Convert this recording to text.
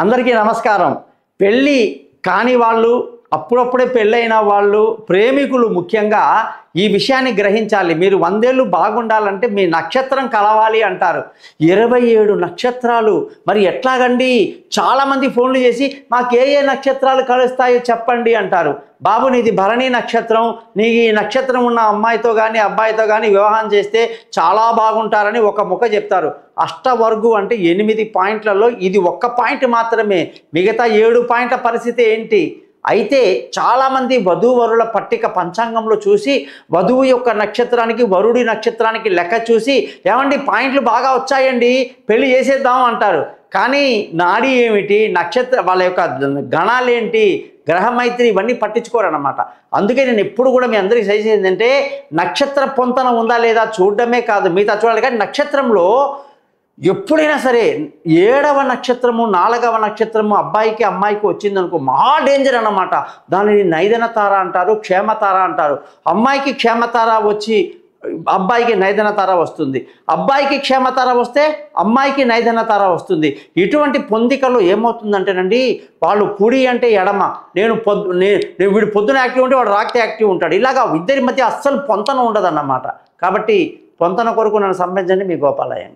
అందరికీ నమస్కారం. పెళ్ళి కాని వాళ్ళు, అప్పుడప్పుడే పెళ్ళైన వాళ్ళు, ప్రేమికులు ముఖ్యంగా ఈ విషయాన్ని గ్రహించాలి. మీరు 100 ఏళ్ళు బాగుండాలంటే మీ నక్షత్రం కలవాలి అంటారు. 27 నక్షత్రాలు మరి ఎట్లాగండి? చాలామంది ఫోన్లు చేసి మాకు ఏ నక్షత్రాలు కలుస్తాయో చెప్పండి అంటారు. బాబు, నీది భరణి నక్షత్రం, నీ ఈ నక్షత్రం ఉన్న అమ్మాయితో కానీ అబ్బాయితో కానీ వివాహం చేస్తే చాలా బాగుంటారని ఒక ముఖ చెప్తారు. అష్టవర్గు అంటే 8 పాయింట్లలో ఇది ఒక్క పాయింట్ మాత్రమే. మిగతా 7 పాయింట్ల పరిస్థితి ఏంటి? అయితే చాలామంది వధూవరుల పట్టిక పంచాంగంలో చూసి వధువు యొక్క నక్షత్రానికి వరుడి నక్షత్రానికి లెక్క చూసి ఏమండి పాయింట్లు బాగా వచ్చాయండి పెళ్లి చేసేద్దాం అంటారు. కానీ నాడి ఏమిటి, నక్షత్ర వాళ్ళ యొక్క గణాలేంటి, గ్రహమైత్రి ఇవన్నీ పట్టించుకోరన్నమాట. అందుకే నేను ఎప్పుడు కూడా మీ అందరికీ సజెస్ట్ ఏంటంటే నక్షత్ర పొంతన ఉందా లేదా చూడడమే కాదు, మిగతా చూడాలి. కానీ నక్షత్రంలో ఎప్పుడైనా సరే 7వ నక్షత్రము 4వ నక్షత్రము అబ్బాయికి అమ్మాయికి వచ్చిందనుకో మహా డేంజర్ అన్నమాట. దానిని నైదన తార అంటారు, క్షేమతార అంటారు. అమ్మాయికి క్షేమతార వచ్చి అబ్బాయికి నైదన తార వస్తుంది, అబ్బాయికి క్షేమతార వస్తే అమ్మాయికి నైదన తార వస్తుంది. ఇటువంటి పొందికలో ఏమవుతుందంటేనండి, వాళ్ళు కుడి అంటే ఎడమ, వీడు పొద్దున యాక్టివ్ ఉంటే వాడు రాత్రి యాక్టివ్ ఉంటాడు. ఇలాగా ఇద్దరి మధ్య అస్సలు పొంతన ఉండదన్నమాట. కాబట్టి పొంతన కొరకు నన్ను సంప్రదించండి, మీ గోపాలయ్య గారు.